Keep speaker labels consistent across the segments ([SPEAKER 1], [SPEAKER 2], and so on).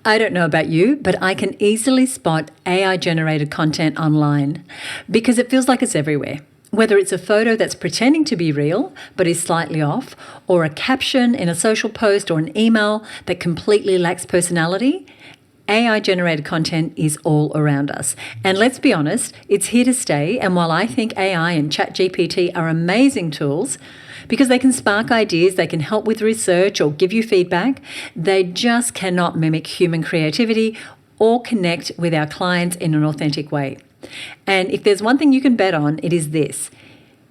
[SPEAKER 1] I don't know about you, but I can easily spot AI-generated content online because it feels like it's everywhere. Whether it's a photo that's pretending to be real but is slightly off, or a caption in a social post or an email that completely lacks personality, AI-generated content is all around us. And let's be honest, it's here to stay. And while I think AI and ChatGPT are amazing tools because they can spark ideas, they can help with research or give you feedback, they just cannot mimic human creativity or connect with our clients in an authentic way. And if there's one thing you can bet on, it is this.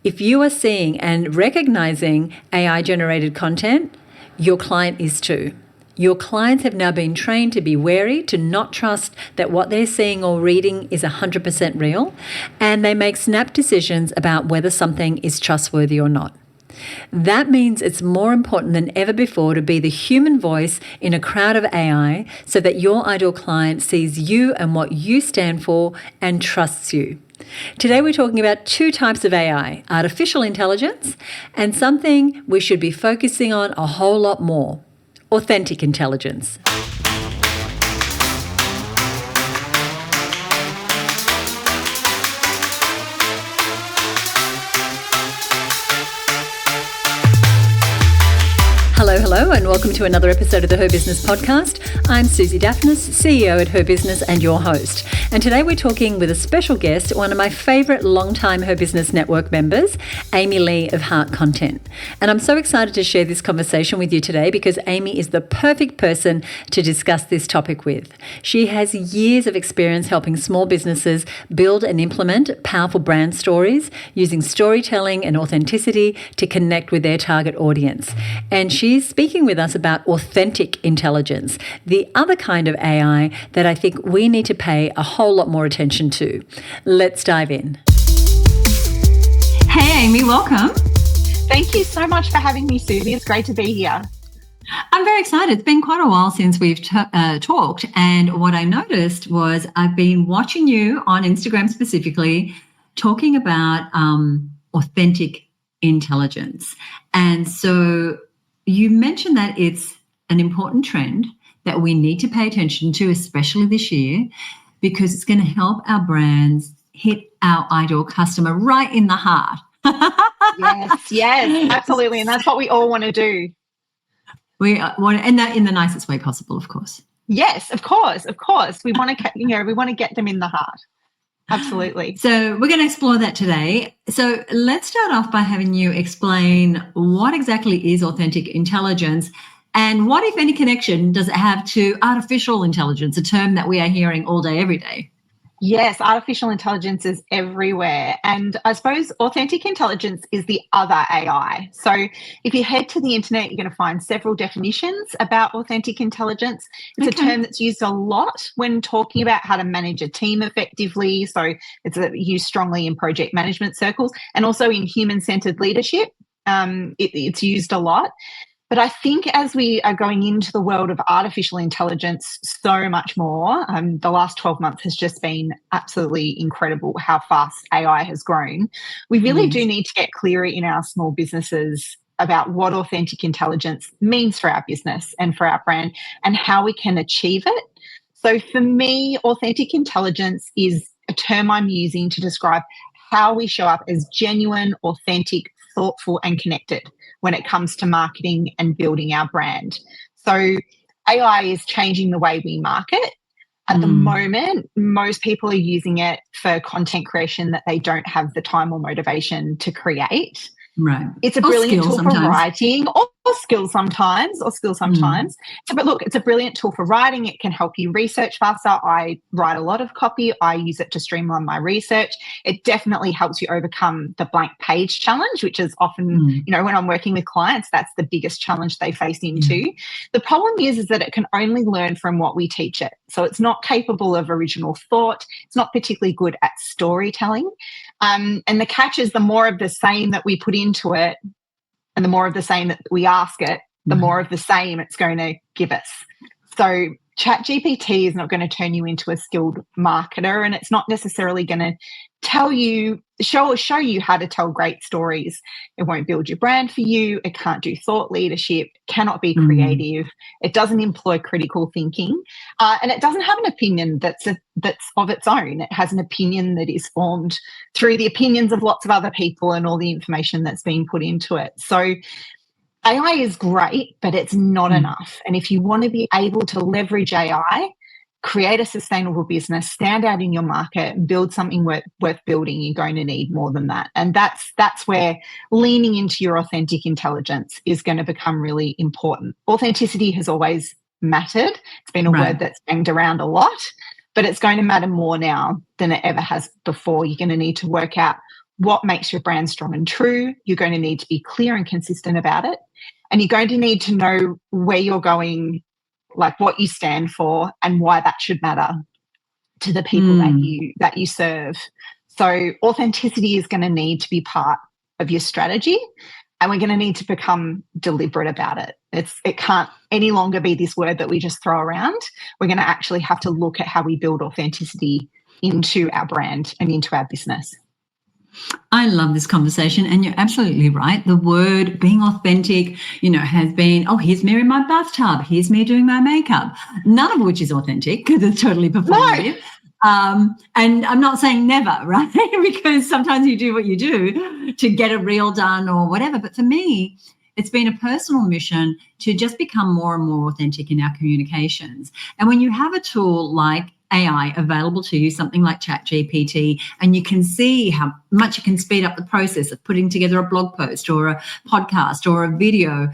[SPEAKER 1] If you are seeing and recognizing AI-generated content, your client is too. Your clients have now been trained to be wary, to not trust that what they're seeing or reading is 100% real, and they make snap decisions about whether something is trustworthy or not. That means it's more important than ever before to be the human voice in a crowd of AI so that your ideal client sees you and what you stand for and trusts you. Today we're talking about two types of AI, artificial intelligence and something we should be focusing on a whole lot more, authentic intelligence. Hello, and welcome to another episode of the Her Business Podcast. I'm Susie Daphnis, CEO at Her Business and your host. And today we're talking with a special guest, one of my favourite long-time Her Business Network members, Amey Lee of Heart Content. And I'm so excited to share this conversation with you today because Amey is the perfect person to discuss this topic with. She has years of experience helping small businesses build and implement powerful brand stories using storytelling and authenticity to connect with their target audience. And she's speaking with us about authentic intelligence, the other kind of AI that I think we need to pay a whole lot more attention to. Let's dive in. Hey, Amey, welcome.
[SPEAKER 2] Thank you so much for having me, Susie. It's great to be here.
[SPEAKER 1] I'm very excited. It's been quite a while since we've talked, and what I noticed was I've been watching you on Instagram specifically talking about authentic intelligence. And so you mentioned that it's an important trend that we need to pay attention to, especially this year, because it's going to help our brands hit our ideal customer right in the heart.
[SPEAKER 2] Yes, absolutely. And that's what we all want to do.
[SPEAKER 1] We want, and that in the nicest way possible, of course.
[SPEAKER 2] Yes, of course. We want to, we want to get them in the heart. Absolutely.
[SPEAKER 1] So we're going to explore that today. So let's start off by having you explain what exactly is authentic intelligence and what, if any, connection does it have to artificial intelligence, a term that we are hearing all day, every day?
[SPEAKER 2] Yes, artificial intelligence is everywhere. And I suppose authentic intelligence is the other AI. So if you head to the internet, you're going to find several definitions about authentic intelligence. It's a term that's used a lot when talking about how to manage a team effectively. So it's used strongly in project management circles and also in human-centered leadership. It's used a lot. But I think as we are going into the world of artificial intelligence so much more, the last 12 months has just been absolutely incredible how fast AI has grown. We really do need to get clearer in our small businesses about what authentic intelligence means for our business and for our brand and how we can achieve it. So for me, authentic intelligence is a term I'm using to describe how we show up as genuine, authentic, thoughtful and connected when it comes to marketing and building our brand. So AI is changing the way we market. At the moment, most people are using it for content creation that they don't have the time or motivation to create.
[SPEAKER 1] Right.
[SPEAKER 2] It's a brilliant tool for writing or skills sometimes. But look, it's a brilliant tool for writing. It can help you research faster. I write a lot of copy. I use it to streamline my research. It definitely helps you overcome the blank page challenge, which is often, when I'm working with clients, that's the biggest challenge they face into. The problem is that it can only learn from what we teach it. So it's not capable of original thought. It's not particularly good at storytelling. And the catch is the more of the same that we put into it and the more of the same that we ask it, the more of the same it's going to give us. So ChatGPT is not going to turn you into a skilled marketer, and it's not necessarily going to show you how to tell great stories. It won't build your brand for you. It can't do thought leadership, cannot be creative. It doesn't employ critical thinking, and it doesn't have an opinion that's of its own. It has an opinion that is formed through the opinions of lots of other people and all the information that's being put into it. So AI is great, but it's not enough. And if you want to be able to leverage AI, create a sustainable business, stand out in your market, and build something worth building, you're going to need more than that. And that's where leaning into your authentic intelligence is going to become really important. Authenticity has always mattered. It's been a word that's banged around a lot, but it's going to matter more now than it ever has before. You're going to need to work out what makes your brand strong and true. You're going to need to be clear and consistent about it. And you're going to need to know where you're going, like what you stand for and why that should matter to the people that you serve. So authenticity is going to need to be part of your strategy, and we're going to need to become deliberate about it. It can't any longer be this word that we just throw around. We're going to actually have to look at how we build authenticity into our brand and into our business.
[SPEAKER 1] I love this conversation, and you're absolutely right. The word being authentic, has been, here's me in my bathtub, here's me doing my makeup, none of which is authentic because it's totally performative. No. And I'm not saying never, right? Because sometimes you do what you do to get a reel done or whatever. But for me, it's been a personal mission to just become more and more authentic in our communications. And when you have a tool like AI available to you, something like ChatGPT, and you can see how much it can speed up the process of putting together a blog post or a podcast or a video.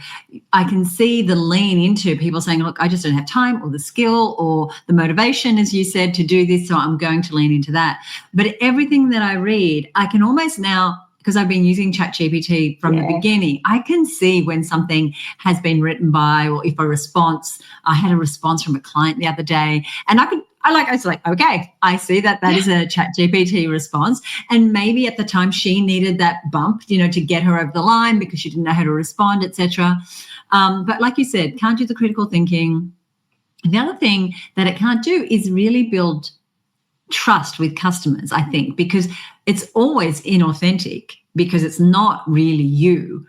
[SPEAKER 1] I can see the lean into people saying, look, I just don't have time or the skill or the motivation, as you said, to do this, so I'm going to lean into that. But everything that I read, I can almost now, because I've been using ChatGPT from the beginning, I can see when something has been written by, or if I had a response from a client the other day, and I was like, okay, I see that is a ChatGPT response. And maybe at the time she needed that bump, to get her over the line because she didn't know how to respond, etc. But like you said, can't do the critical thinking. The other thing that it can't do is really build trust with customers, I think, because it's always inauthentic because it's not really you.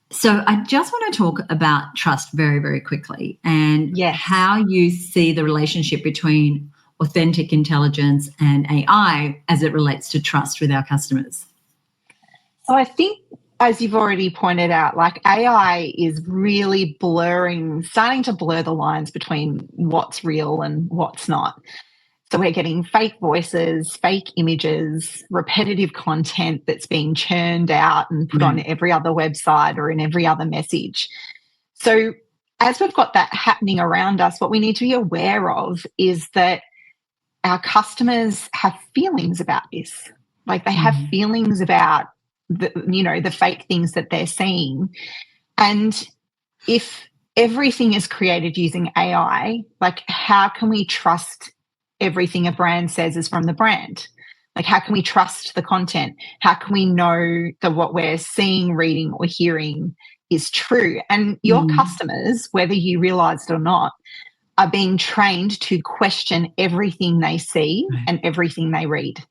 [SPEAKER 1] So I just want to talk about trust very, very quickly and how you see the relationship between authentic intelligence and AI as it relates to trust with our customers.
[SPEAKER 2] So I think, as you've already pointed out, like AI is really starting to blur the lines between what's real and what's not. So we're getting fake voices, fake images, repetitive content that's being churned out and put on every other website or in every other message. So as we've got that happening around us, what we need to be aware of is that our customers have feelings about this. Like they have feelings about the fake things that they're seeing. And if everything is created using AI, like how can we trust everything a brand says is from the brand? Like, how can we trust the content? How can we know that what we're seeing, reading, or hearing is true? And your customers, whether you realize it or not, are being trained to question everything they see and everything they read,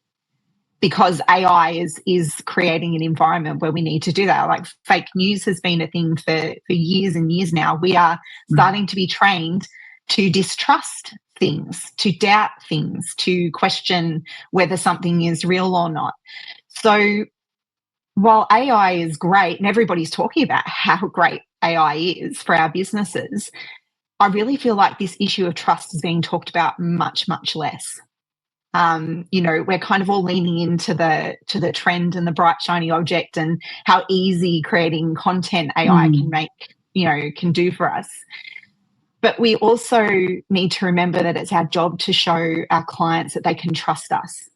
[SPEAKER 2] because AI is creating an environment where we need to do that. Like fake news has been a thing for years and years now. We are starting to be trained to distrust things, to doubt things, to question whether something is real or not. So while AI is great, and everybody's talking about how great AI is for our businesses, I really feel like this issue of trust is being talked about much, much less. We're kind of all leaning into the trend and the bright, shiny object and how easy creating content AI can make, can do for us. But we also need to remember that it's our job to show our clients that they can trust us.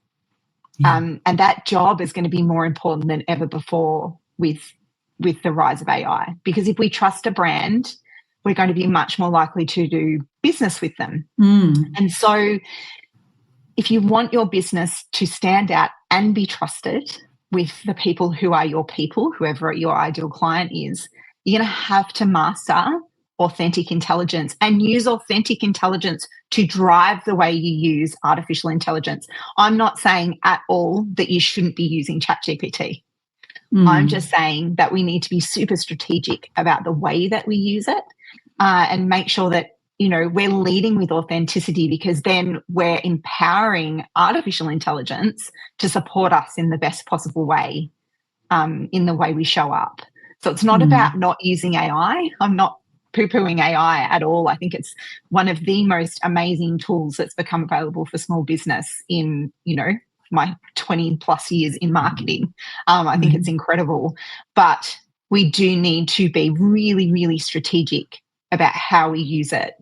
[SPEAKER 2] And that job is going to be more important than ever before with the rise of AI. Because if we trust a brand, we're going to be much more likely to do business with them. And so if you want your business to stand out and be trusted with the people who are your people, whoever your ideal client is, you're going to have to master authentic intelligence and use authentic intelligence to drive the way you use artificial intelligence. I'm not saying at all that you shouldn't be using ChatGPT. I'm just saying that we need to be super strategic about the way that we use it, and make sure that, you know, we're leading with authenticity, because then we're empowering artificial intelligence to support us in the best possible way, in the way we show up. So it's not about not using AI. I'm not poo-pooing AI at all. I think it's one of the most amazing tools that's become available for small business in, you know, my 20 plus years in marketing. I think it's incredible. But we do need to be really, really strategic about how we use it,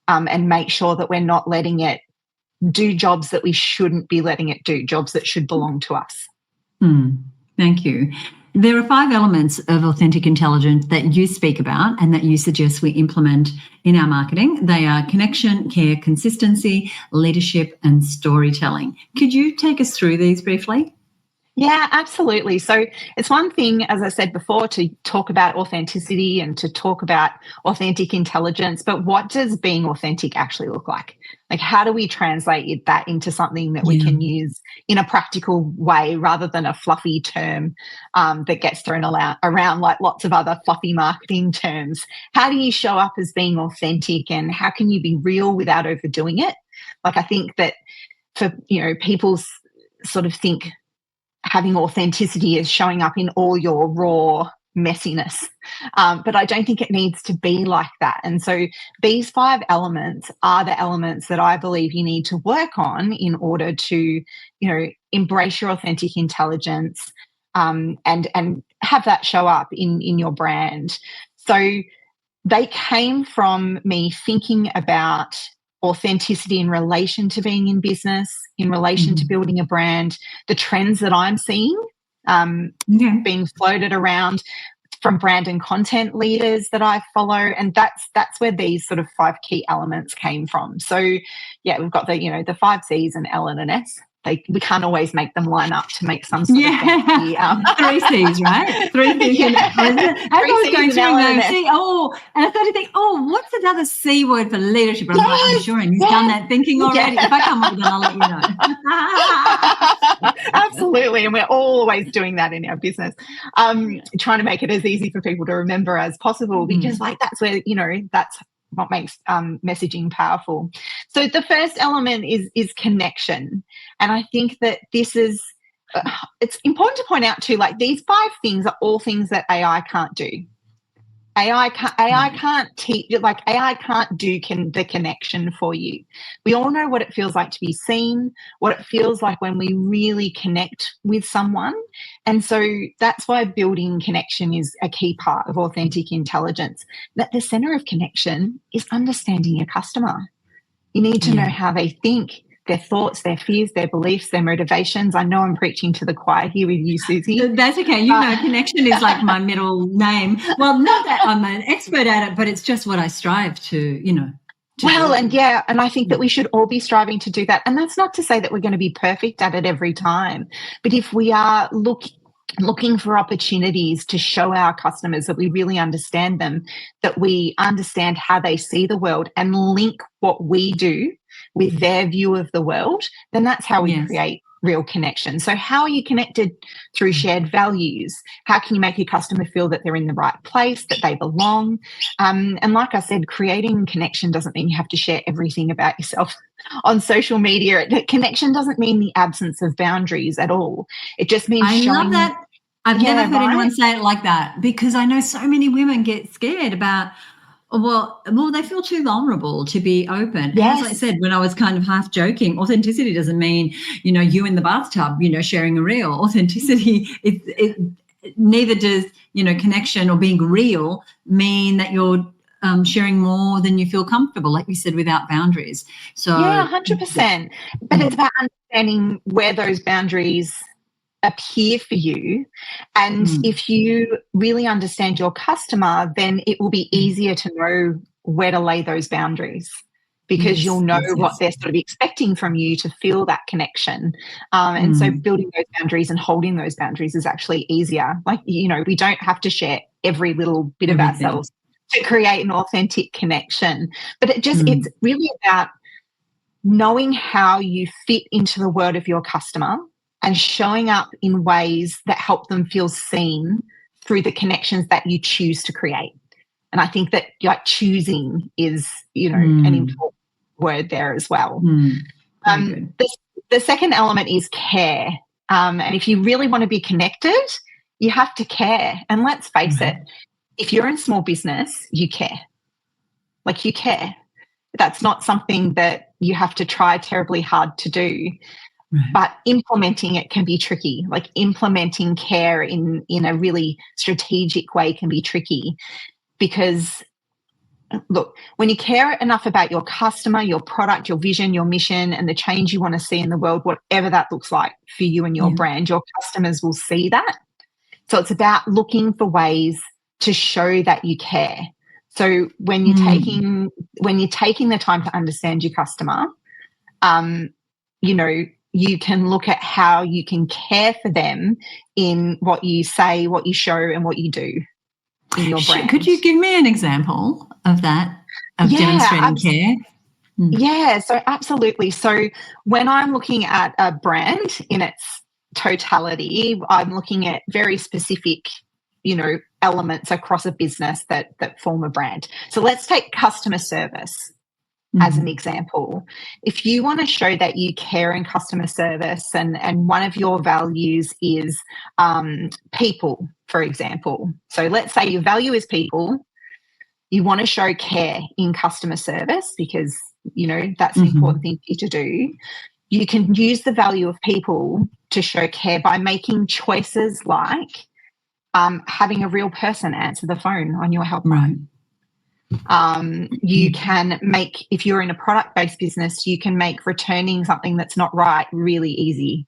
[SPEAKER 2] and make sure that we're not letting it do jobs that we shouldn't be letting it do, jobs that should belong to us.
[SPEAKER 1] Thank you. There are 5 elements of authentic intelligence that you speak about and that you suggest we implement in our marketing. They are connection, care, consistency, leadership, and storytelling. Could you take us through these briefly?
[SPEAKER 2] Yeah, absolutely. So it's one thing, as I said before, to talk about authenticity and to talk about authentic intelligence, but what does being authentic actually look like? Like, how do we translate that into something that we can use in a practical way, rather than a fluffy term that gets thrown around like lots of other fluffy marketing terms? How do you show up as being authentic, and how can you be real without overdoing it? Like, I think that for, you know, people sort of think having authenticity is showing up in all your raw messiness. But I don't think it needs to be like that. And so these 5 elements are the elements that I believe you need to work on in order to, you know, embrace your authentic intelligence, and have that show up in your brand. So they came from me thinking about authenticity in relation to being in business, in relation to building a brand, the trends that I'm seeing being floated around from brand and content leaders that I follow, and that's where these sort of 5 key elements came from. So yeah, we've got the, you know, the 5 C's and L and an S. We can't always make them line up to make some sort of fancy,
[SPEAKER 1] 3 C's, right? 3 C's.
[SPEAKER 2] Yeah.
[SPEAKER 1] As I was going through and I started to think, what's another C word for leadership? But I'm like, I'm sure, and he's done that thinking already. If I come up with one, I'll let you know.
[SPEAKER 2] Absolutely, and we're always doing that in our business, trying to make it as easy for people to remember as possible, because like that's where, you know, that's what makes messaging powerful. So the first element is connection, and I think that this is it's important to point out too, like these 5 things are all things that AI can't do. AI can't teach, like AI can't do the connection for you. We all know what it feels like to be seen, what it feels like when we really connect with someone. And so that's why building connection is a key part of authentic intelligence. That the center of connection is understanding your customer. You need to know how they think, their thoughts, their fears, their beliefs, their motivations. I know I'm preaching to the choir here with you, Susie.
[SPEAKER 1] That's okay. You know, connection is like my middle name. Well, not that I'm an expert at it, but it's just what I strive to, you know.
[SPEAKER 2] And I think that we should all be striving to do that. And that's not to say that we're going to be perfect at it every time. But if we are looking for opportunities to show our customers that we really understand them, that we understand how they see the world, and link what we do with their view of the world, then that's how we create real connection. So how are you connected? Through shared values. How can you make your customer feel that they're in the right place, that they belong? And like I said, creating connection doesn't mean you have to share everything about yourself on social media. Connection doesn't mean the absence of boundaries at all. It just means
[SPEAKER 1] I love that. I've never heard anyone say it like that, because I know so many women get scared about, well, they feel too vulnerable to be open.
[SPEAKER 2] Yes.
[SPEAKER 1] As I said, when I was kind of half joking, authenticity doesn't mean, you know, you in the bathtub, you know, sharing a reel. Authenticity, neither does, you know, connection or being real mean that you're sharing more than you feel comfortable, like you said, without boundaries. So
[SPEAKER 2] 100%. But it's about understanding where those boundaries appear for you, and if you really understand your customer, then it will be easier to know where to lay those boundaries, because you'll know what they're sort of expecting from you to feel that connection. And so building those boundaries and holding those boundaries is actually easier. Like, you know, we don't have to share every little bit of ourselves to create an authentic connection. But it's really about knowing how you fit into the world of your customer and showing up in ways that help them feel seen through the connections that you choose to create. And I think that like choosing is, an important word there as well. The second element is care. And if you really want to be connected, you have to care. And let's face it, if you're in small business, you care. Like you care. That's not something that you have to try terribly hard to do. But implementing it can be tricky. Like implementing care in a really strategic way can be tricky because, look, when you care enough about your customer, your product, your vision, your mission, and the change you want to see in the world, whatever that looks like for you and your brand, your customers will see that. So it's about looking for ways to show that you care. So when you're taking the time to understand your customer, you can look at how you can care for them in what you say, what you show, and what you do in your brand.
[SPEAKER 3] Could you give me an example of that, of demonstrating care?
[SPEAKER 2] Yeah, so absolutely. So when I'm looking at a brand in its totality, I'm looking at very specific, elements across a business that form a brand. So let's take customer service as an example. If you want to show that you care in customer service and one of your values is people, for example. So let's say your value is people. You want to show care in customer service because, that's an important thing for you to do. You can use the value of people to show care by making choices like having a real person answer the phone on your helpline. You can make, if you're in a product-based business, you can make returning something that's not right really easy.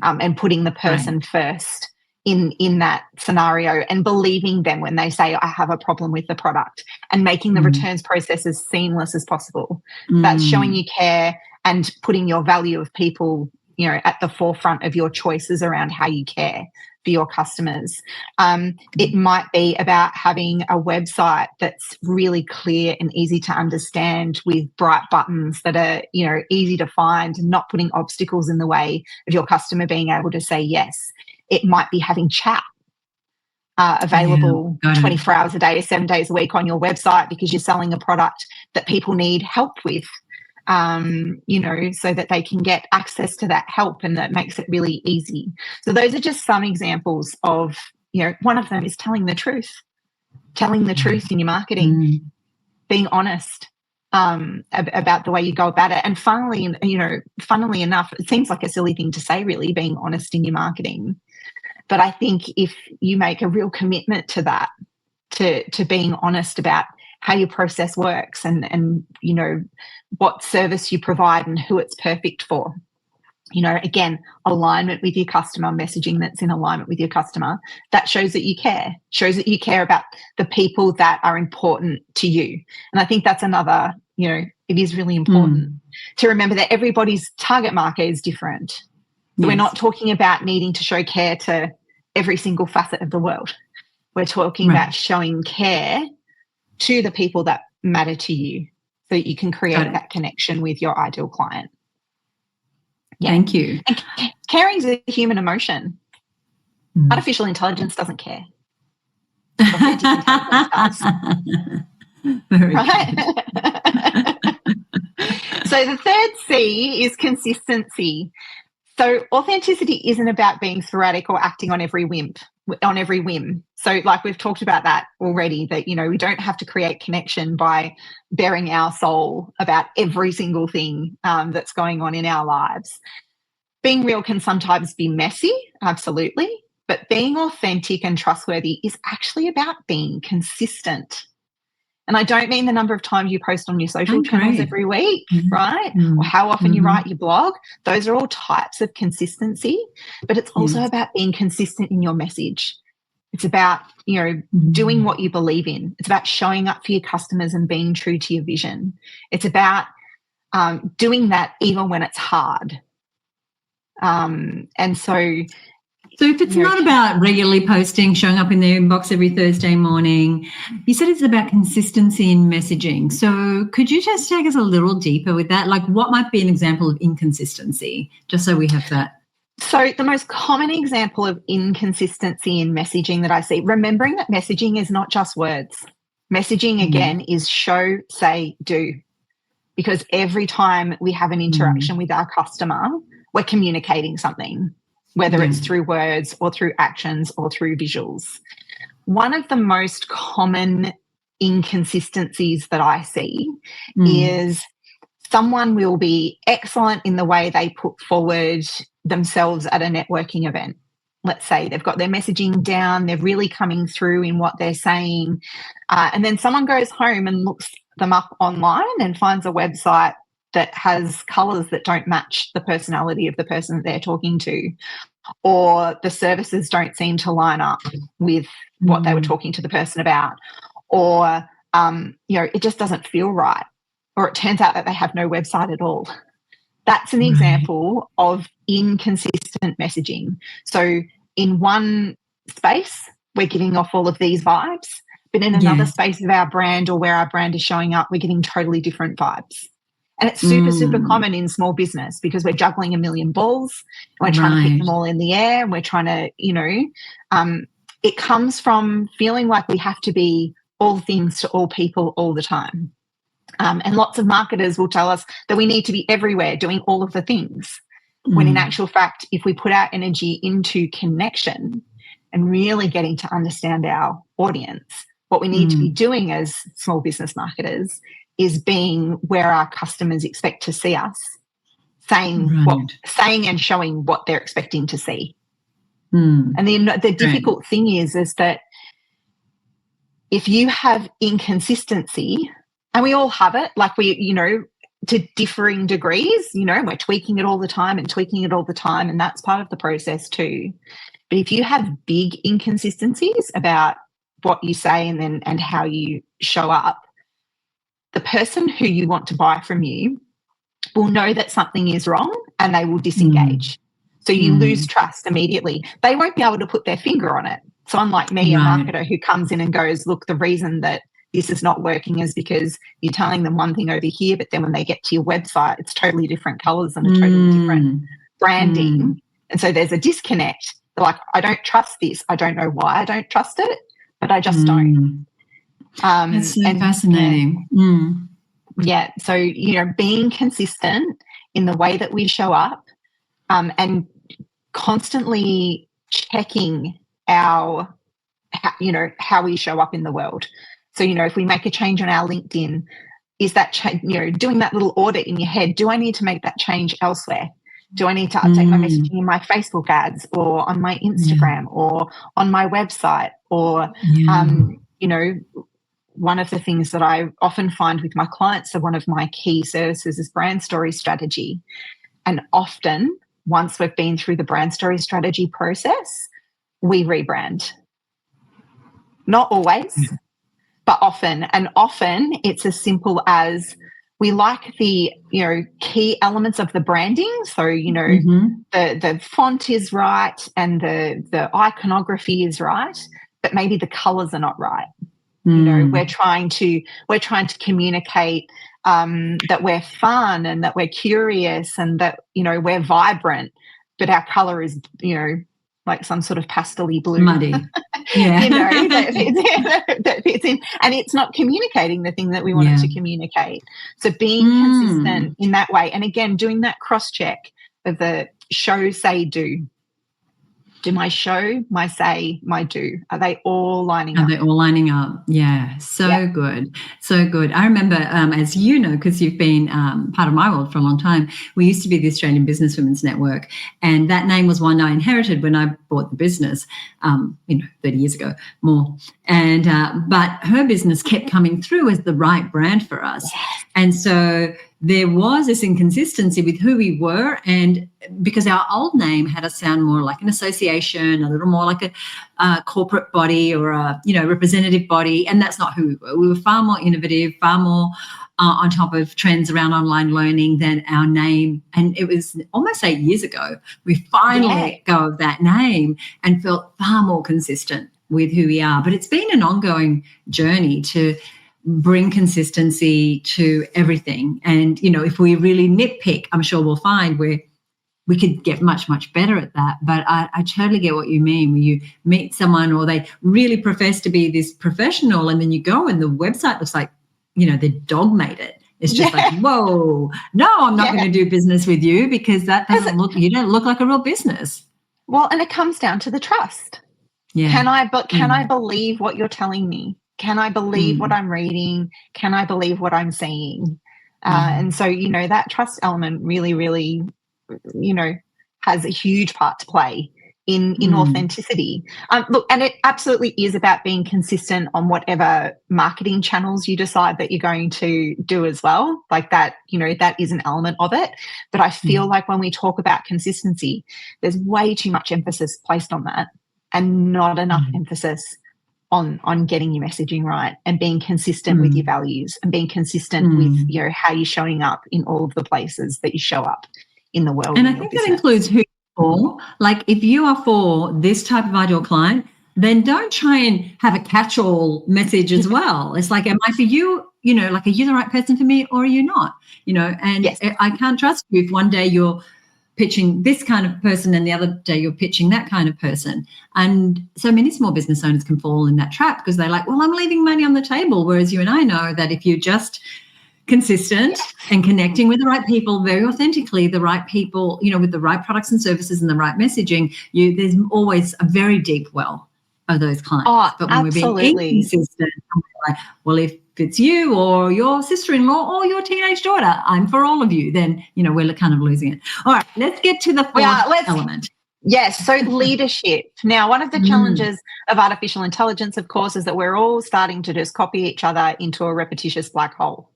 [SPEAKER 2] And putting the person first in that scenario and believing them when they say, I have a problem with the product, and making the returns process as seamless as possible. That's showing you care and putting your value of people, at the forefront of your choices around how you care for your customers. It might be about having a website that's really clear and easy to understand with bright buttons that are, easy to find and not putting obstacles in the way of your customer being able to say yes. It might be having chat available 24 hours a day, 7 days a week on your website because you're selling a product that people need help with. So that they can get access to that help, and that makes it really easy. So those are just some examples of, one of them is telling the truth in your marketing, being honest about the way you go about it. And funnily enough, it seems like a silly thing to say, really, being honest in your marketing. But I think if you make a real commitment to that, to being honest about how your process works and what service you provide and who it's perfect for. Again, alignment with your customer, messaging that's in alignment with your customer, that shows that you care about the people that are important to you. And I think that's another, it is really important to remember that everybody's target market is different. So we're not talking about needing to show care to every single facet of the world. We're talking about showing care to the people that matter to you so that you can create that connection with your ideal client.
[SPEAKER 3] Thank you.
[SPEAKER 2] And caring is a human emotion. Artificial intelligence doesn't care. Authentic intelligence does.
[SPEAKER 3] Very
[SPEAKER 2] So the third C is consistency. So authenticity isn't about being sporadic or acting on every whim. So like we've talked about that already, that, we don't have to create connection by bearing our soul about every single thing that's going on in our lives. Being real can sometimes be messy, absolutely, but being authentic and trustworthy is actually about being consistent. And I don't mean the number of times you post on your social channels every week, right? Or how often you write your blog. Those are all types of consistency, but it's also about being consistent in your message. It's about, doing what you believe in. It's about showing up for your customers and being true to your vision. It's about doing that even when it's hard. And so,
[SPEAKER 3] So if it's not about regularly posting, showing up in their inbox every Thursday morning, you said it's about consistency in messaging. So could you just take us a little deeper with that? Like what might be an example of inconsistency, just so we have that?
[SPEAKER 2] So the most common example of inconsistency in messaging that I see, remembering that messaging is not just words. Messaging, again, is show, say, do. Because every time we have an interaction with our customer, we're communicating something, whether it's through words or through actions or through visuals. One of the most common inconsistencies that I see is someone will be excellent in the way they put forward themselves at a networking event. Let's say they've got their messaging down, they're really coming through in what they're saying, and then someone goes home and looks them up online and finds a website that has colours that don't match the personality of the person that they're talking to, or the services don't seem to line up with what they were talking to the person about, or it just doesn't feel right, or it turns out that they have no website at all. That's an example of inconsistent messaging. So in one space, we're giving off all of these vibes, but in another space of our brand or where our brand is showing up, we're getting totally different vibes. And it's super, super common in small business because we're juggling a million balls and we're trying to keep them all in the air, and we're trying to, it comes from feeling like we have to be all things to all people all the time. And lots of marketers will tell us that we need to be everywhere doing all of the things, when in actual fact, if we put our energy into connection and really getting to understand our audience, what we need to be doing as small business marketers is being where our customers expect to see us, saying and showing what they're expecting to see. And then the difficult thing is that if you have inconsistency, and we all have it, like to differing degrees, we're tweaking it all the time, and that's part of the process too. But if you have big inconsistencies about what you say and how you show up, the person who you want to buy from you will know that something is wrong and they will disengage. So you lose trust immediately. They won't be able to put their finger on it. So unlike me, a marketer who comes in and goes, look, the reason that this is not working is because you're telling them one thing over here, but then when they get to your website, it's totally different colours and a totally different branding. And so there's a disconnect. They're like, I don't trust this. I don't know why I don't trust it, but I just don't.
[SPEAKER 3] That's so fascinating.
[SPEAKER 2] Yeah. So, being consistent in the way that we show up and constantly checking how we show up in the world. So, if we make a change on our LinkedIn, is that, doing that little audit in your head, do I need to make that change elsewhere? Do I need to update my messaging in my Facebook ads or on my Instagram or on my website? Or, one of the things that I often find with my clients, so one of my key services is brand story strategy. And often, once we've been through the brand story strategy process, we rebrand. Not always, but often. And often it's as simple as we like the, key elements of the branding. So, the font is right and the iconography is right, but maybe the colours are not right. We're trying to communicate that we're fun and that we're curious and that, we're vibrant, but our colour is, like some sort of pastel-y blue.
[SPEAKER 3] Muddy. Yeah.
[SPEAKER 2] That fits in. And it's not communicating the thing that we want it to communicate. So being consistent in that way. And again, doing that cross-check of the show, say, do. Do my show, my say, my do? Are they all lining up?
[SPEAKER 3] Are they all lining up? Yeah, so good. So good. I remember, as you know, because you've been part of my world for a long time, we used to be the Australian Businesswomen's Network, and that name was one I inherited when I bought the business, 30 years ago, more. And but her business kept coming through as the right brand for us. And so there was this inconsistency with who we were, and because our old name had us sound more like an association, a little more like a corporate body or a representative body, and that's not who we were. We were far more innovative, far more on top of trends around online learning than our name. And it was almost 8 years ago we finally let go of that name and felt far more consistent with who we are. But it's been an ongoing journey to bring consistency to everything. And, if we really nitpick, I'm sure we'll find where we could get much, much better at that. But I totally get what you mean. When you meet someone or they really profess to be this professional, and then you go and the website looks like, the dog made it. It's just like, whoa, no, I'm not going to do business with you because that doesn't you don't look like a real business.
[SPEAKER 2] Well, and it comes down to the trust. Yeah. Can I believe what you're telling me? Can I believe what I'm reading? Can I believe what I'm seeing? And so, that trust element really, really, has a huge part to play in authenticity. Look, and it absolutely is about being consistent on whatever marketing channels you decide that you're going to do as well. Like that, that is an element of it. But I feel like when we talk about consistency, there's way too much emphasis placed on that and not enough emphasis on getting your messaging right and being consistent with your values and being consistent with how you're showing up in all of the places that you show up in the world.
[SPEAKER 3] And I think that includes who you're for. Like if you are for this type of ideal client, then don't try and have a catch-all message as well. It's like, am I for you? Like, are you the right person for me or are you not? And yes. I can't trust you if one day you're pitching this kind of person and the other day you're pitching that kind of person. And so many small business owners can fall in that trap because they're like, well, I'm leaving money on the table. Whereas you and I know that if you're just consistent and connecting with the right people very authentically, the right people, with the right products and services and the right messaging, there's always a very deep well of those clients.
[SPEAKER 2] Oh,
[SPEAKER 3] but when
[SPEAKER 2] absolutely.
[SPEAKER 3] we're being inconsistent, we're like, well, if it's you or your sister-in-law or your teenage daughter, I'm for all of you, then, we're kind of losing it. All right, let's get to the fourth element.
[SPEAKER 2] Yes, so leadership. Now, one of the challenges of artificial intelligence, of course, is that we're all starting to just copy each other into a repetitious black hole.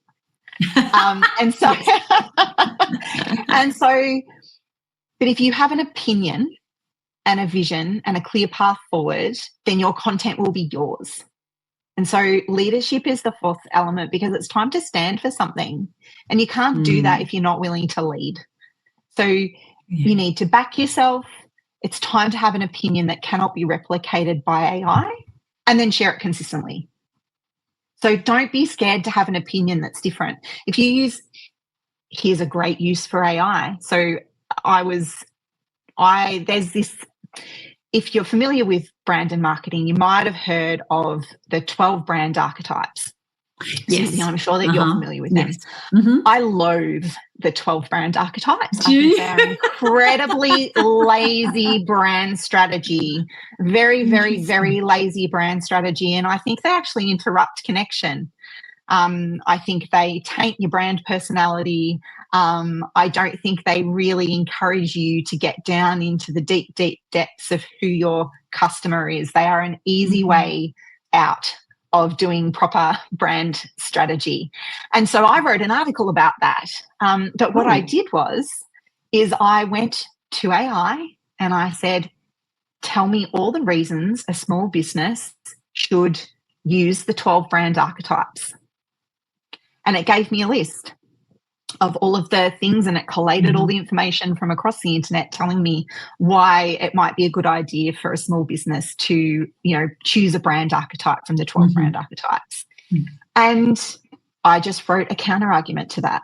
[SPEAKER 2] And so, but if you have an opinion and a vision and a clear path forward, then your content will be yours. And so leadership is the fourth element because it's time to stand for something. And you can't do that if you're not willing to lead. So you need to back yourself. It's time to have an opinion that cannot be replicated by AI and then share it consistently. So don't be scared to have an opinion that's different. If you here's a great use for AI. So there's this, if you're familiar with brand and marketing, you might have heard of the 12 brand archetypes. Yes. I'm sure that you're familiar with them. Yes. I loathe the 12 brand archetypes. I think they're incredibly lazy brand strategy, very, very, very lazy brand strategy. And I think they actually interrupt connection. I think they taint your brand personality. I don't think they really encourage you to get down into the deep, deep depths of who your customer is. They are an easy way out of doing proper brand strategy. And so I wrote an article about that. But what I did is I went to AI and I said, tell me all the reasons a small business should use the 12 brand archetypes. And it gave me a list of all of the things, and it collated all the information from across the internet telling me why it might be a good idea for a small business to, choose a brand archetype from the 12 brand archetypes. And I just wrote a counter argument to that.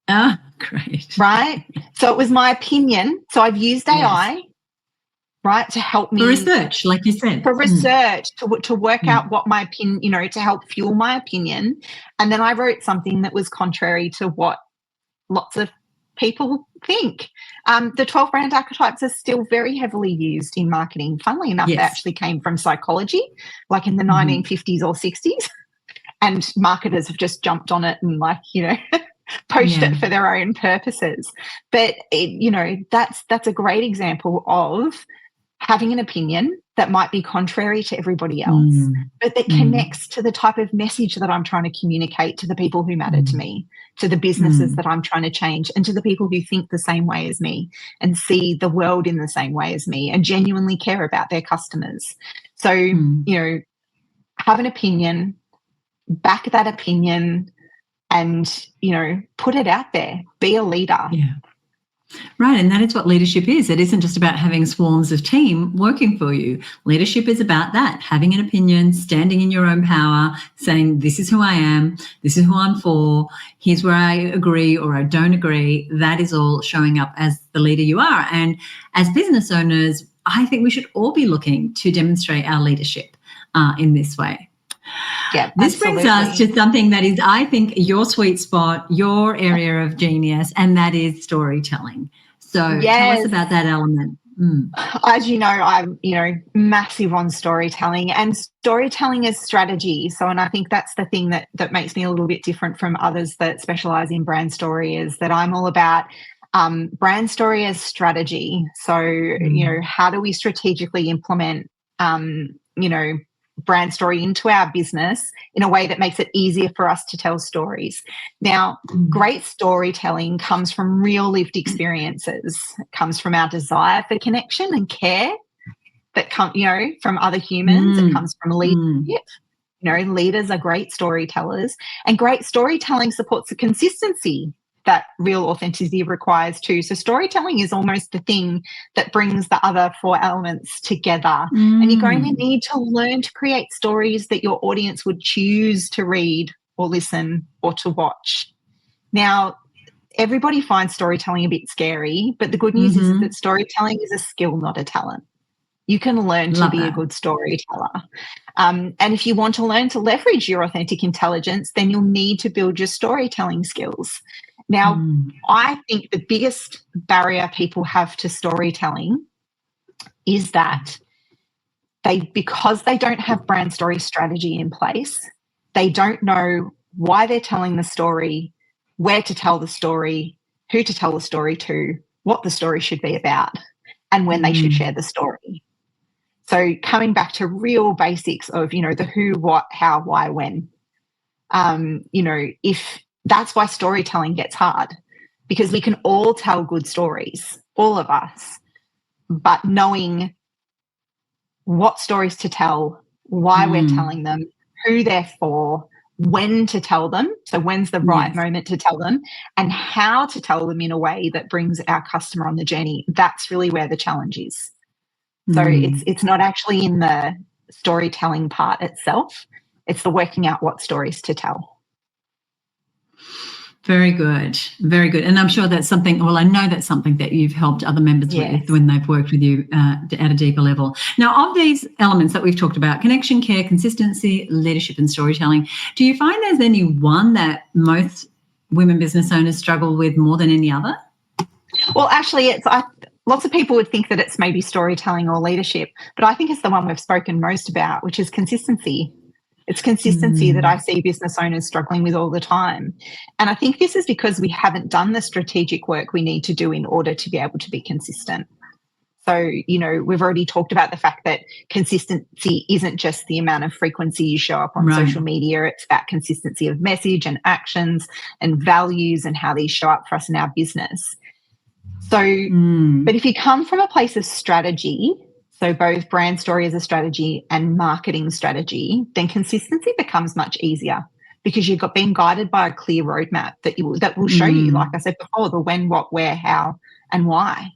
[SPEAKER 3] Ah, great.
[SPEAKER 2] Right? So it was my opinion. So I've used AI, right, to help me.
[SPEAKER 3] For research, like you said.
[SPEAKER 2] For research, to work out what my opinion, to help fuel my opinion. And then I wrote something that was contrary to what lots of people think. The 12 brand archetypes are still very heavily used in marketing. Funnily enough, they actually came from psychology, like in the 1950s or 60s. And marketers have just jumped on it and poached it for their own purposes. But, that's a great example of having an opinion that might be contrary to everybody else, but that connects to the type of message that I'm trying to communicate to the people who matter to me, to the businesses that I'm trying to change, and to the people who think the same way as me and see the world in the same way as me and genuinely care about their customers. So, you know, have an opinion, back that opinion, and, you know, put it out there. Be a leader.
[SPEAKER 3] Yeah. Right, and that is what leadership is. It isn't just about having swarms of team working for you. Leadership is about that, having an opinion, standing in your own power, saying this is who I am, this is who I'm for, here's where I agree or I don't agree. That is all showing up as the leader you are. And as business owners, I think we should all be looking to demonstrate our leadership in this way.
[SPEAKER 2] Yeah,
[SPEAKER 3] this
[SPEAKER 2] absolutely.
[SPEAKER 3] brings us to something that is, I think, your sweet spot, your area of genius, and that is storytelling. So tell us about that element.
[SPEAKER 2] As you know, I'm, you know, massive on storytelling, and storytelling is strategy. So, and I think that's the thing that makes me a little bit different from others that specialize in brand story, is that I'm all about brand story as strategy. So, you know, how do we strategically implement, you know, brand story into our business in a way that makes it easier for us to tell stories. Now, great storytelling comes from real lived experiences. It comes from our desire for connection and care that come, you know, from other humans. It comes from leadership. You know, leaders are great storytellers, and great storytelling supports the consistency that real authenticity requires too. So storytelling is almost the thing that brings the other four elements together. And you're going to need to learn to create stories that your audience would choose to read or listen or to watch. Now, everybody finds storytelling a bit scary, but the good news is that storytelling is a skill, not a talent. You can learn to be a good storyteller. And if you want to learn to leverage your authentic intelligence, then you'll need to build your storytelling skills. Now, I think the biggest barrier people have to storytelling is that because they don't have brand story strategy in place, they don't know why they're telling the story, where to tell the story, who to tell the story to, what the story should be about, and when they should share the story. So coming back to real basics of, you know, the who, what, how, why, when, you know, if that's why storytelling gets hard, because we can all tell good stories, all of us, but knowing what stories to tell, why we're telling them, who they're for, when to tell them, so when's the right moment to tell them, and how to tell them in a way that brings our customer on the journey, that's really where the challenge is. So it's not actually in the storytelling part itself, it's the working out what stories to tell.
[SPEAKER 3] Very good. Very good. And I'm sure that's something, well, I know that's something that you've helped other members with when they've worked with you at a deeper level. Now, of these elements that we've talked about, connection, care, consistency, leadership and storytelling, do you find there's any one that most women business owners struggle with more than any other?
[SPEAKER 2] Well, actually, lots of people would think that it's maybe storytelling or leadership, but I think it's the one we've spoken most about, which is consistency. It's consistency that I see business owners struggling with all the time. And I think this is because we haven't done the strategic work we need to do in order to be able to be consistent. So, you know, we've already talked about the fact that consistency isn't just the amount of frequency you show up on social media. It's about consistency of message and actions and values and how these show up for us in our business. So, but if you come from a place of strategy, so both brand story as a strategy and marketing strategy, then consistency becomes much easier because you've got being guided by a clear roadmap that will show you, like I said before, the when, what, where, how, and why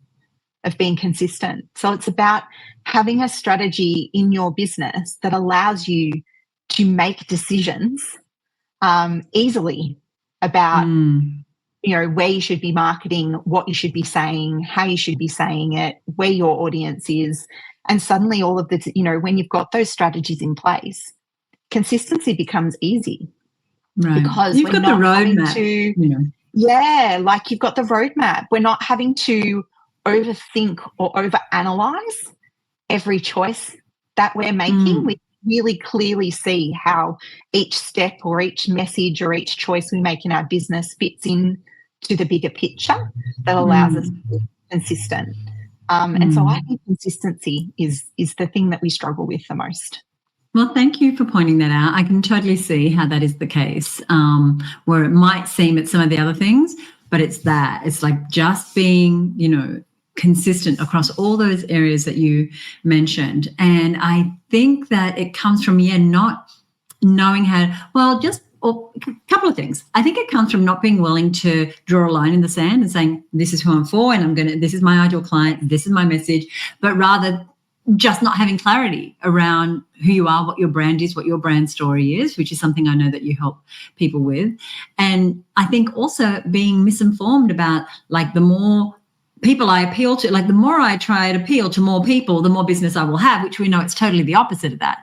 [SPEAKER 2] of being consistent. So it's about having a strategy in your business that allows you to make decisions easily about you know, where you should be marketing, what you should be saying, how you should be saying it, where your audience is. And suddenly all of this, you know, when you've got those strategies in place, consistency becomes easy.
[SPEAKER 3] Right.
[SPEAKER 2] Because
[SPEAKER 3] you've got the roadmap.
[SPEAKER 2] Like you've got the roadmap. We're not having to overthink or overanalyze every choice that we're making. We really clearly see how each step or each message or each choice we make in our business fits in to the bigger picture that allows us to be consistent. And so I think consistency is the thing that we struggle with the most.
[SPEAKER 3] Well, thank you for pointing that out. I can totally see how that is the case, where it might seem it's some of the other things, but it's that. It's like just being, consistent across all those areas that you mentioned. And I think that it comes from, not knowing how, a couple of things. I think it comes from not being willing to draw a line in the sand and saying, this is who I'm for, and this is my ideal client, this is my message, but rather just not having clarity around who you are, what your brand is, what your brand story is, which is something I know that you help people with. And I think also being misinformed about, like, the more people I appeal to, like the more I try to appeal to more people, the more business I will have, which we know it's totally the opposite of that.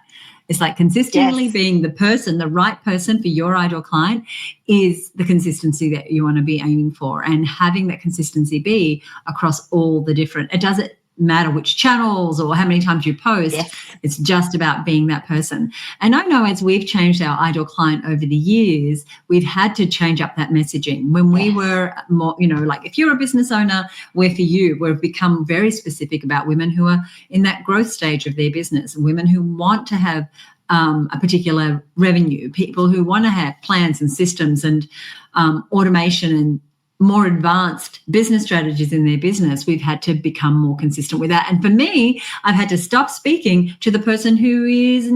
[SPEAKER 3] It's like consistently being the right person for your ideal client is the consistency that you want to be aiming for, and having that consistency be across all the different, it doesn't matter which channels or how many times you post. It's just about being that person. And I know as we've changed our ideal client over the years, we've had to change up that messaging. When we were more, like if you're a business owner, we're for you. We've become very specific about women who are in that growth stage of their business, women who want to have a particular revenue, people who want to have plans and systems and automation and more advanced business strategies in their business. We've had to become more consistent with that. And for me, I've had to stop speaking to the person who is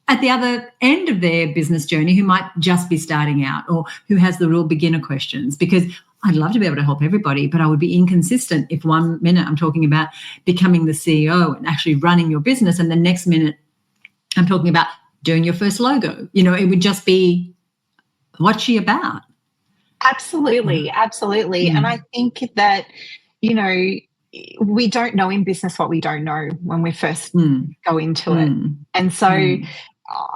[SPEAKER 3] at the other end of their business journey, who might just be starting out or who has the real beginner questions, because I'd love to be able to help everybody, but I would be inconsistent if 1 minute I'm talking about becoming the CEO and actually running your business, and the next minute I'm talking about doing your first logo. It would just be, what's she about?
[SPEAKER 2] Absolutely. And I think that, we don't know in business what we don't know when we first go into it. And so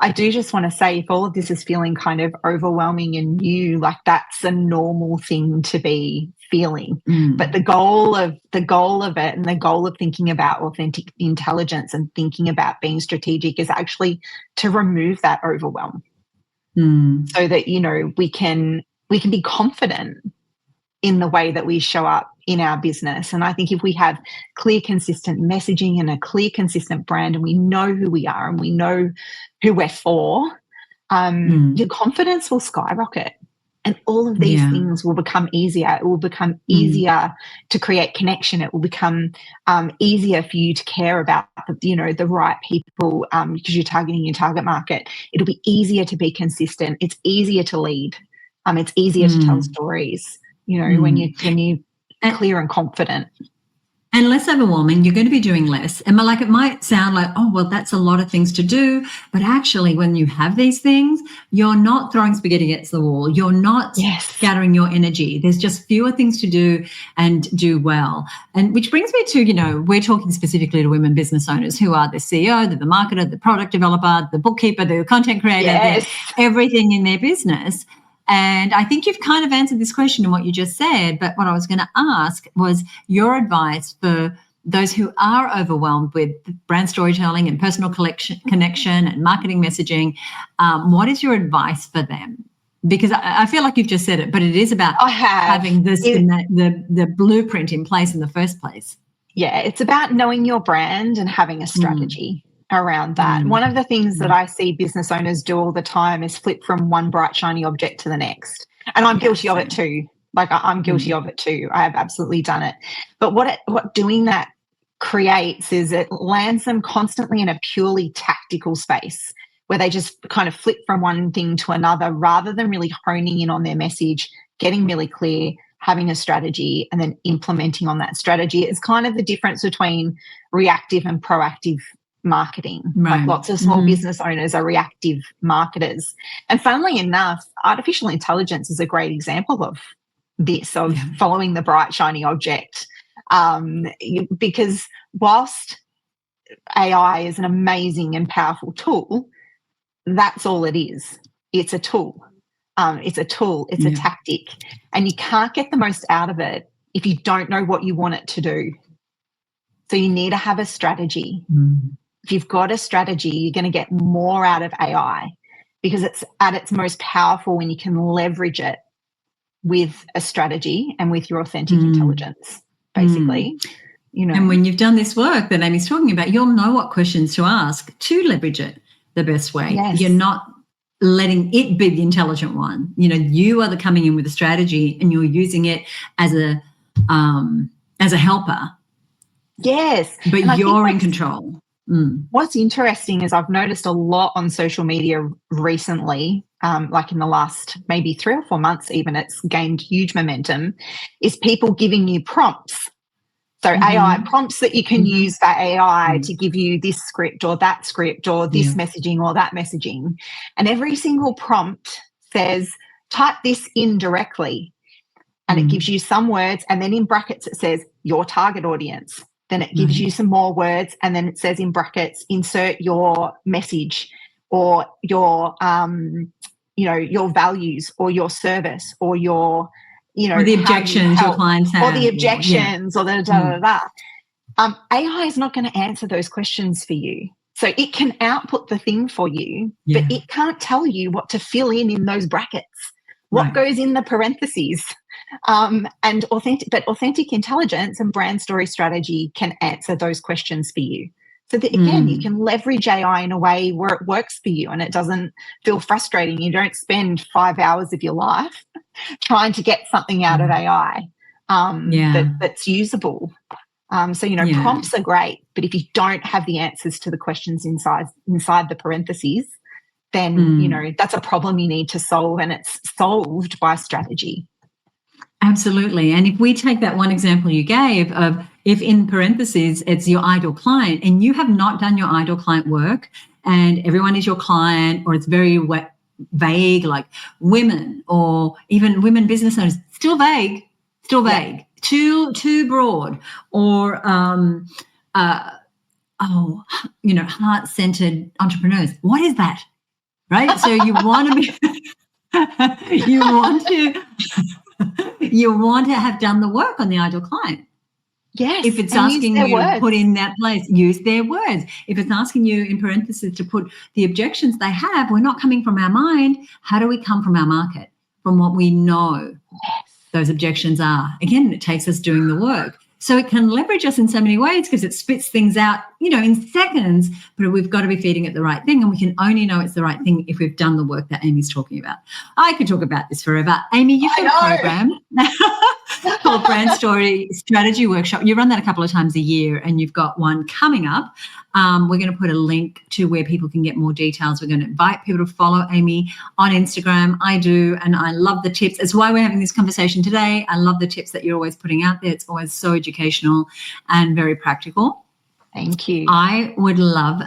[SPEAKER 2] I do just want to say, if all of this is feeling kind of overwhelming and new, like that's a normal thing to be feeling. But the goal of it, and the goal of thinking about authentic intelligence and thinking about being strategic, is actually to remove that overwhelm, so that, we can be confident in the way that we show up in our business. And I think if we have clear, consistent messaging and a clear, consistent brand, and we know who we are and we know who we're for, your confidence will skyrocket. And all of these things will become easier. It will become easier to create connection. It will become easier for you to care about the right people, because you're targeting your target market. It'll be easier to be consistent. It's easier to lead. It's easier to tell stories, when you're clear and confident.
[SPEAKER 3] And less overwhelming. You're going to be doing less. And it might sound like, oh, well, that's a lot of things to do. But actually, when you have these things, you're not throwing spaghetti against the wall. You're not scattering your energy. There's just fewer things to do and do well. And which brings me to, we're talking specifically to women business owners who are the CEO, the marketer, the product developer, the bookkeeper, the content creator, everything in their business. And I think you've kind of answered this question in what you just said, but what I was going to ask was your advice for those who are overwhelmed with brand storytelling and personal connection and marketing messaging. What is your advice for them? Because I feel like you've just said it, but it is about having this the blueprint in place in the first place.
[SPEAKER 2] Yeah, it's about knowing your brand and having a strategy around that. One of the things that I see business owners do all the time is flip from one bright, shiny object to the next. And I'm guilty of it too. I'm guilty of it too. I have absolutely done it. But what doing that creates is it lands them constantly in a purely tactical space where they just kind of flip from one thing to another rather than really honing in on their message, getting really clear, having a strategy, and then implementing on that strategy. It's kind of the difference between reactive and proactive marketing. Like lots of small business owners are reactive marketers. And funnily enough, artificial intelligence is a great example of this, of following the bright, shiny object. Because whilst AI is an amazing and powerful tool, that's all it is. It's a tool. It's a tactic. And you can't get the most out of it if you don't know what you want it to do. So you need to have a strategy. If you've got a strategy, you're going to get more out of AI, because it's at its most powerful when you can leverage it with a strategy and with your authentic intelligence, basically.
[SPEAKER 3] And when you've done this work that Amy's talking about, you'll know what questions to ask to leverage it the best way.
[SPEAKER 2] Yes.
[SPEAKER 3] You're not letting it be the intelligent one. You are coming in with a strategy and you're using it as a helper.
[SPEAKER 2] Yes.
[SPEAKER 3] But you're in control.
[SPEAKER 2] What's interesting is I've noticed a lot on social media recently, like in the last maybe 3 or 4 months even, it's gained huge momentum, is people giving you prompts. So AI prompts that you can use for AI to give you this script or that script or this messaging or that messaging. And every single prompt says, type this in directly. And it gives you some words, and then in brackets it says your target audience. Then it gives you some more words, and then it says in brackets, insert your message or your your valuais or your service or your
[SPEAKER 3] or the objections your clients have,
[SPEAKER 2] or the objections or the AI is not going to answer those questions for you. So it can output the thing for you, but it can't tell you what to fill in those brackets, what goes in the parentheses. And authentic intelligence and brand story strategy can answer those questions for you. So that, again, you can leverage AI in a way where it works for you and it doesn't feel frustrating. You don't spend 5 hours of your life trying to get something out of AI that's usable. Prompts are great, but if you don't have the answers to the questions inside the parentheses, then, that's a problem you need to solve, and it's solved by strategy.
[SPEAKER 3] Absolutely. And if we take that one example you gave of if in parentheses it's your ideal client and you have not done your ideal client work and everyone is your client, or it's very vague, like women or even women business owners, still vague, too broad, or heart-centered entrepreneurs. What is that? Right? So you want to be you want to have done the work on the ideal client.
[SPEAKER 2] Yes.
[SPEAKER 3] If it's asking you to put in that place, use their words. If it's asking you in parentheses to put the objections they have, we're not coming from our mind. How do we come from our market? From what we know those objections are. Again, it takes us doing the work. So it can leverage us in so many ways because it spits things out, in seconds, but we've got to be feeding it the right thing, and we can only know it's the right thing if we've done the work that Amy's talking about. I could talk about this forever. Amy, you've got a program called Brand Story Strategy Workshop. You run that a couple of times a year, and you've got one coming up. We're going to put a link to where people can get more details. We're going to invite people to follow Amey on Instagram. I do, and I love the tips. It's why we're having this conversation today. I love the tips that you're always putting out there. It's always so educational and very practical.
[SPEAKER 2] Thank you.
[SPEAKER 3] I would love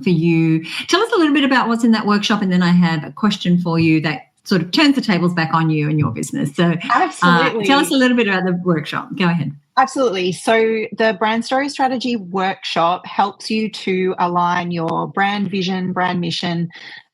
[SPEAKER 3] for you, tell us a little bit about what's in that workshop, and then I have a question for you that sort of turns the tables back on you and your business. So
[SPEAKER 2] absolutely.
[SPEAKER 3] Tell us a little bit about the workshop. Go ahead.
[SPEAKER 2] Absolutely. So the Brand Story Strategy Workshop helps you to align your brand vision, brand mission,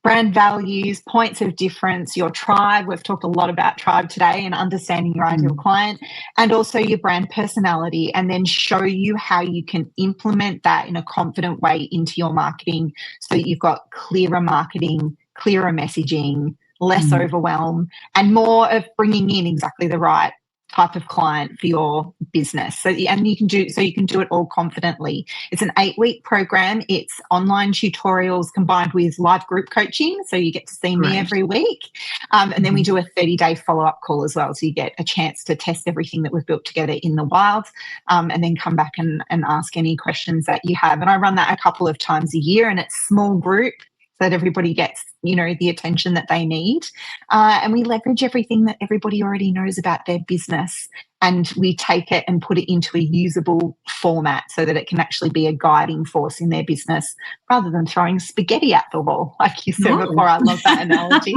[SPEAKER 2] brand values, points of difference, your tribe. We've talked a lot about tribe today and understanding your ideal client, and also your brand personality, and then show you how you can implement that in a confident way into your marketing so that you've got clearer marketing, clearer messaging, less overwhelm, and more of bringing in exactly the right type of client for your business. So you can do it all confidently. It's an 8-week program. It's online tutorials combined with live group coaching. So you get to see me every week. And then we do a 30-day follow-up call as well. So you get a chance to test everything that we've built together in the wild, and then come back and ask any questions that you have. And I run that a couple of times a year, and it's small group so that everybody gets, the attention that they need. And we leverage everything that everybody already knows about their business, and we take it and put it into a usable format so that it can actually be a guiding force in their business rather than throwing spaghetti at the wall, like you said before. I love that analogy.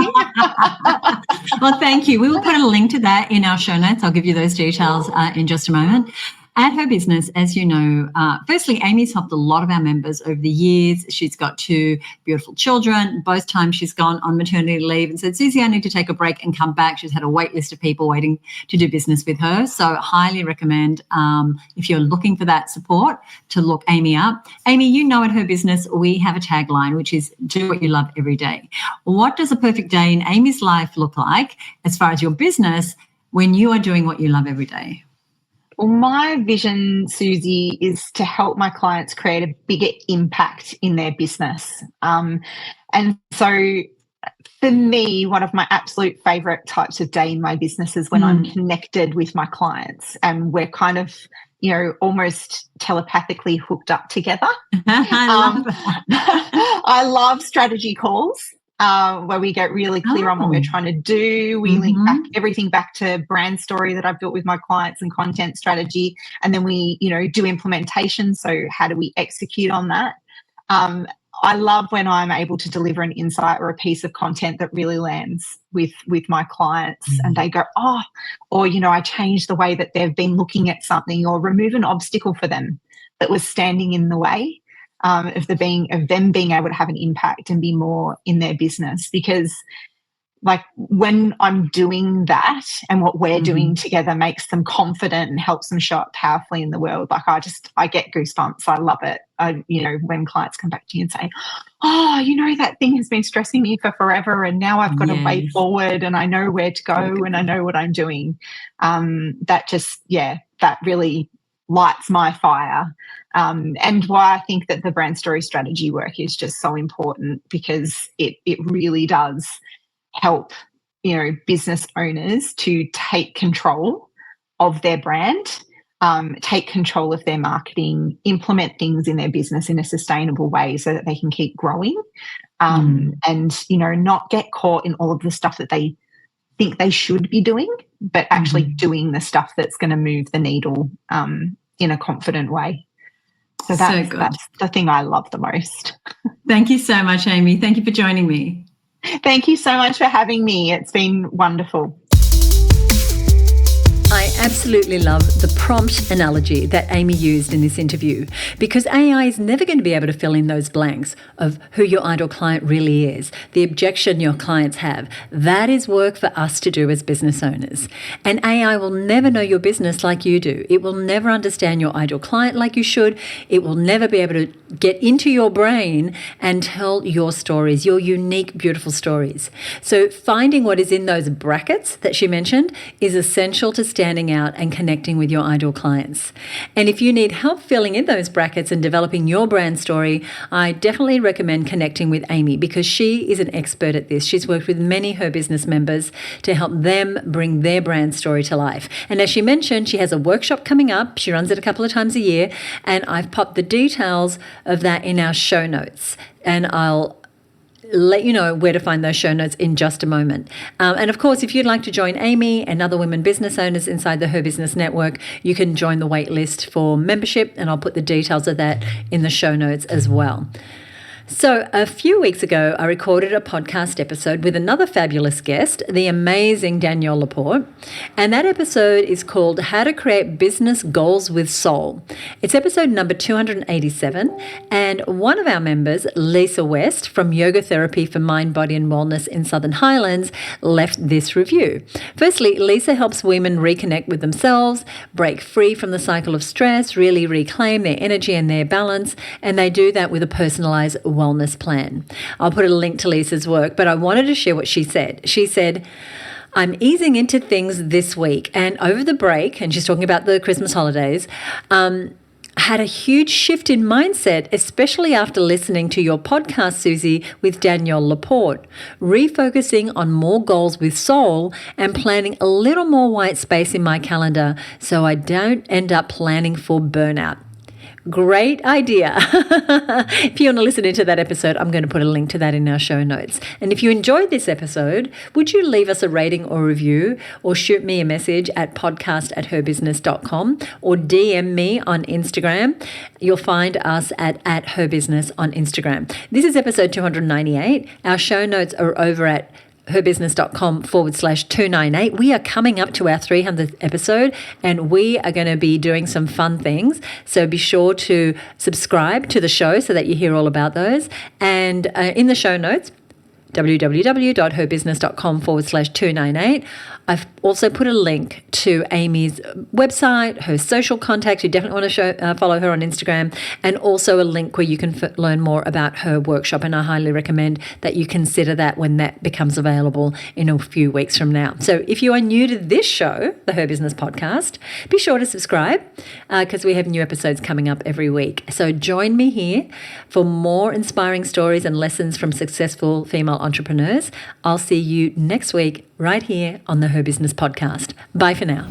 [SPEAKER 3] Well, thank you. We will put a link to that in our show notes. I'll give you those details in just a moment. At her business, as you know, firstly, Amy's helped a lot of our members over the years. She's got 2 beautiful children. Both times she's gone on maternity leave and said, Susie, I need to take a break and come back. She's had a wait list of people waiting to do business with her. So highly recommend, if you're looking for that support, to look Amey up. Amey, at her business, we have a tagline, which is do what you love every day. What does a perfect day in Amey's life look like as far as your business when you are doing what you love every day?
[SPEAKER 2] Well, my vision, Susie, is to help my clients create a bigger impact in their business. And so for me, one of my absolute favourite types of day in my business is when I'm connected with my clients and we're kind of, almost telepathically hooked up together.
[SPEAKER 3] I love that.
[SPEAKER 2] I love strategy calls. Where we get really clear on what we're trying to do. We link everything back to brand story that I've built with my clients and content strategy. And then we, do implementation. So how do we execute on that? I love when I'm able to deliver an insight or a piece of content that really lands with my clients and they go, oh, or, I change the way that they've been looking at something or remove an obstacle for them that was standing in the way. Of them being able to have an impact and be more in their business. Because like when I'm doing that and what we're doing together makes them confident and helps them show up powerfully in the world, like I get goosebumps. I love it. When clients come back to you and say, oh, that thing has been stressing me for forever and now I've got a way forward and I know where to go and I know what I'm doing. That really lights my fire. And why I think that the brand story strategy work is just so important, because it really does help, business owners to take control of their brand, take control of their marketing, implement things in their business in a sustainable way so that they can keep growing, and, not get caught in all of the stuff that they think they should be doing, but actually doing the stuff that's going to move the needle in a confident way. So that's the thing I love the most.
[SPEAKER 3] Thank you so much, Amey. Thank you for joining me.
[SPEAKER 2] Thank you so much for having me. It's been wonderful.
[SPEAKER 1] I absolutely love the prompt analogy that Amey used in this interview, because AI is never going to be able to fill in those blanks of who your ideal client really is, the objection your clients have. That is work for us to do as business owners. And AI will never know your business like you do. It will never understand your ideal client like you should. It will never be able to get into your brain and tell your stories, your unique, beautiful stories. So finding what is in those brackets that she mentioned is essential to standing out and connecting with your ideal clients. And if you need help filling in those brackets and developing your brand story, I definitely recommend connecting with Amey, because she is an expert at this. She's worked with many her business members to help them bring their brand story to life. And as she mentioned, she has a workshop coming up. She runs it a couple of times a year, and I've popped the details of that in our show notes. And I'll let you know where to find those show notes in just a moment. And of course, if you'd like to join Amey and other women business owners inside the Her Business Network, you can join the wait list for membership, and I'll put the details of that in the show notes as well. So a few weeks ago, I recorded a podcast episode with another fabulous guest, the amazing Danielle Laporte. And that episode is called How to Create Business Goals with Soul. It's episode number 287. And one of our members, Lisa West from Yoga Therapy for Mind, Body and Wellness in Southern Highlands, left this review. Firstly, Lisa helps women reconnect with themselves, break free from the cycle of stress, really reclaim their energy and their balance. And they do that with a personalized wellness plan. I'll put a link to Lisa's work, but I wanted to share what she said. She said, I'm easing into things this week, and over the break, and she's talking about the Christmas holidays, had a huge shift in mindset, especially after listening to your podcast, Susie, with Danielle Laporte, refocusing on more goals with soul and planning a little more white space in my calendar so I don't end up planning for burnout. Great idea. If you want to listen into that episode, I'm going to put a link to that in our show notes. And if you enjoyed this episode, would you leave us a rating or review, or shoot me a message at podcast@herbusiness.com, or DM me on Instagram. You'll find us at herbusiness on Instagram. This is episode 298. Our show notes are over at herbusiness.com/298. We are coming up to our 300th episode, and we are going to be doing some fun things. So be sure to subscribe to the show so that you hear all about those. And in the show notes, www.herbusiness.com/298. I've also put a link to Amy's website, her social contacts. You definitely want to follow her on Instagram, and also a link where you can learn more about her workshop. And I highly recommend that you consider that when that becomes available in a few weeks from now. So if you are new to this show, the Her Business Podcast, be sure to subscribe because we have new episodes coming up every week. So join me here for more inspiring stories and lessons from successful female entrepreneurs. I'll see you next week right here on the Her Business Podcast. Bye for now.